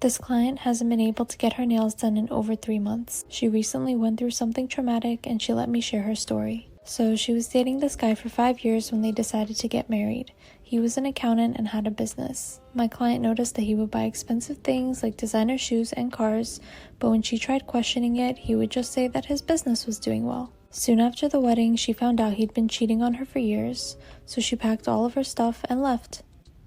This client hasn't been able to get her nails done in over 3 months. She recently went through something traumatic and she let me share her story. So she was dating this guy for 5 years when they decided to get married. He was an accountant and had a business. My client noticed that he would buy expensive things like designer shoes and cars, but when she tried questioning it, he would just say that his business was doing well. Soon after the wedding, she found out he'd been cheating on her for years, so she packed all of her stuff and left.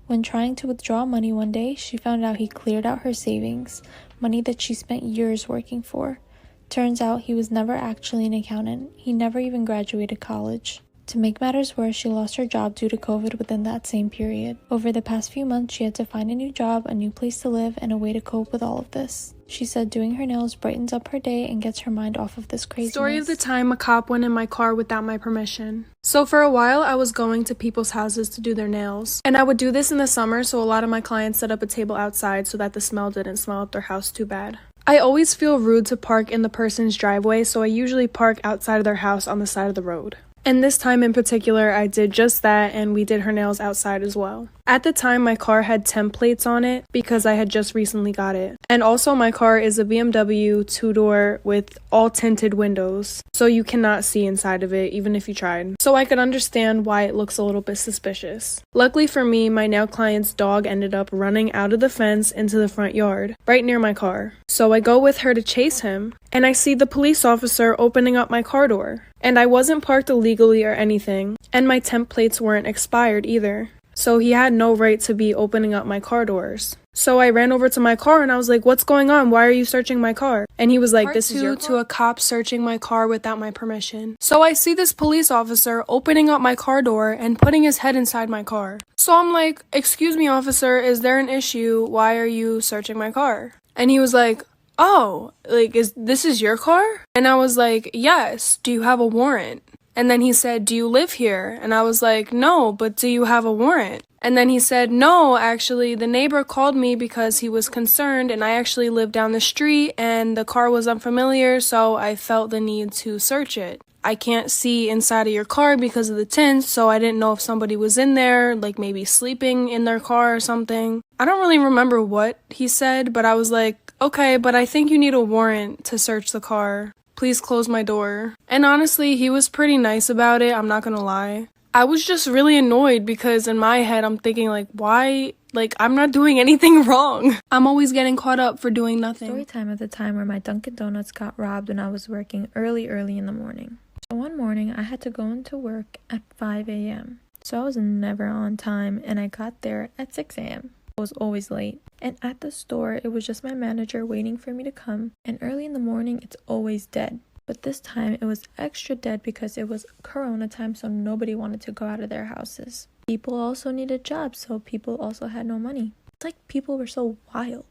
When trying to withdraw money one day, she found out he cleared out her savings, money that she spent years working for. Turns out he was never actually an accountant. He never even graduated college. To make matters worse, she lost her job due to COVID within that same period. Over the past few months, she had to find a new job, a new place to live, and a way to cope with all of this. She said doing her nails brightens up her day and gets her mind off of this craziness. Story of the time a cop went in my car without my permission. So for a while, I was going to people's houses to do their nails. And I would do this in the summer, so a lot of my clients set up a table outside so that the smell didn't smell up their house too bad. I always feel rude to park in the person's driveway, so I usually park outside of their house on the side of the road. And this time in particular, I did just that, and we did her nails outside as well. At the time, my car had temp plates on it because I had just recently got it. And also my car is a BMW 2-door with all tinted windows, so you cannot see inside of it even if you tried. So I could understand why it looks a little bit suspicious. Luckily for me, my nail client's dog ended up running out of the fence into the front yard, right near my car. So I go with her to chase him, and I see the police officer opening up my car door. And I wasn't parked illegally or anything, and my temp plates weren't expired either. So he had no right to be opening up my car doors. So I ran over to my car and I was like, "What's going on? Why are you searching my car?" And he was like, "This is your car?" To a cop searching my car without my permission. So I see this police officer opening up my car door and putting his head inside my car. So I'm like, "Excuse me, officer, is there an issue? Why are you searching my car?" And he was like, "Oh, like, this is your car?" And I was like, "Yes, do you have a warrant?" And then he said, "Do you live here?" And I was like, "No, but do you have a warrant?" And then he said, "No, actually, the neighbor called me because he was concerned, and I actually live down the street, and the car was unfamiliar, so I felt the need to search it. I can't see inside of your car because of the tint, so I didn't know if somebody was in there, like maybe sleeping in their car or something." I don't really remember what he said, but I was like, "Okay, but I think you need a warrant to search the car. Please close my door." And honestly, he was pretty nice about it, I'm not gonna lie. I was just really annoyed because in my head, I'm thinking like, why? Like, I'm not doing anything wrong. I'm always getting caught up for doing nothing. Story time of the time where my Dunkin' Donuts got robbed when I was working early in the morning. So one morning, I had to go into work at 5 a.m. So I was never on time, and I got there at 6 a.m. I was always late. And at the store, it was just my manager waiting for me to come. And early in the morning, it's always dead. But this time, it was extra dead because it was Corona time, so nobody wanted to go out of their houses. People also needed jobs, so people also had no money. It's like people were so wild.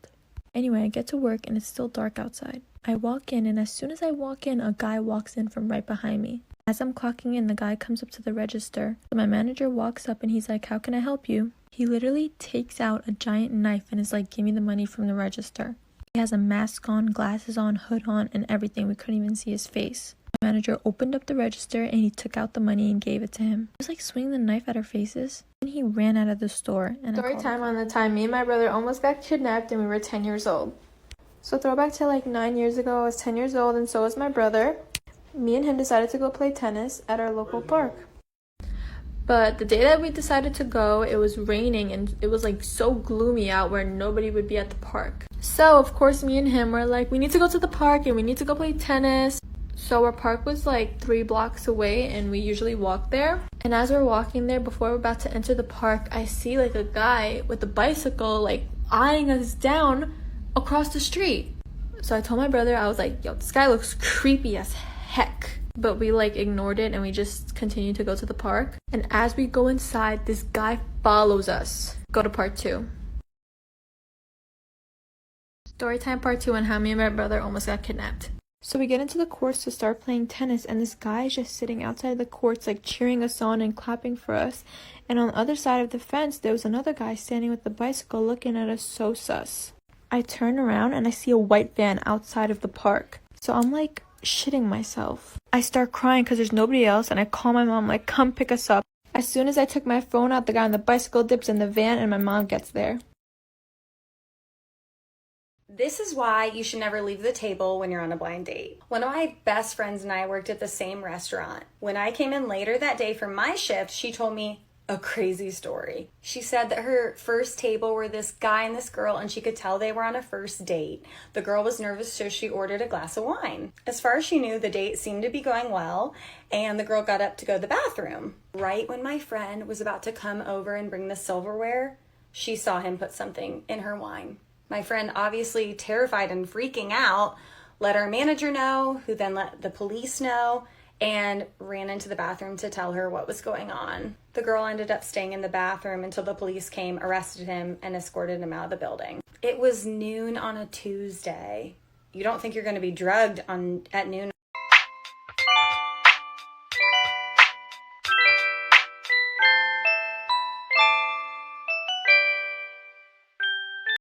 Anyway, I get to work, and it's still dark outside. I walk in, and as soon as I walk in, a guy walks in from right behind me. As I'm clocking in, the guy comes up to the register. So my manager walks up, and he's like, "How can I help you?" He literally takes out a giant knife and is like, "Give me the money from the register." He has a mask on, glasses on, hood on, and everything. We couldn't even see his face. My manager opened up the register and he took out the money and gave it to him. He was like swinging the knife at our faces. And he ran out of the store. And Story time on the time me and my brother almost got kidnapped and we were 10 years old. So throwback to like 9 years ago, I was 10 years old and so was my brother. Me and him decided to go play tennis at our local park. But the day that we decided to go, it was raining and it was like so gloomy out where nobody would be at the park. So of course me and him were like, we need to go to the park and we need to go play tennis. So our park was like 3 blocks away and we usually walk there. And as we're walking there, before we're about to enter the park, I see like a guy with a bicycle like eyeing us down across the street. So I told my brother, I was like, "Yo, this guy looks creepy as heck." But we like ignored it and we just continued to go to the park. And as we go inside, this guy follows us. Go to part 2. Storytime part 2 on how me and my brother almost got kidnapped. So we get into the courts to start playing tennis and this guy is just sitting outside the courts like cheering us on and clapping for us. And on the other side of the fence, there was another guy standing with the bicycle looking at us so sus. I turn around and I see a white van outside of the park. So I'm like shitting myself. I start crying because there's nobody else and I call my mom like, "Come pick us up." As soon as I took my phone out, the guy on the bicycle dips in the van and my mom gets there. This is why you should never leave the table when you're on a blind date. One of my best friends and I worked at the same restaurant. When I came in later that day for my shift, she told me a crazy story. She said that her first table were this guy and this girl, and she could tell they were on a first date. The girl was nervous, so she ordered a glass of wine. As far as she knew, the date seemed to be going well, and the girl got up to go to the bathroom. Right when my friend was about to come over and bring the silverware, she saw him put something in her wine. My friend, obviously terrified and freaking out, let our manager know, who then let the police know, and ran into the bathroom to tell her what was going on. The girl ended up staying in the bathroom until the police came, arrested him, and escorted him out of the building. It was noon on a Tuesday. You don't think you're going to be drugged at noon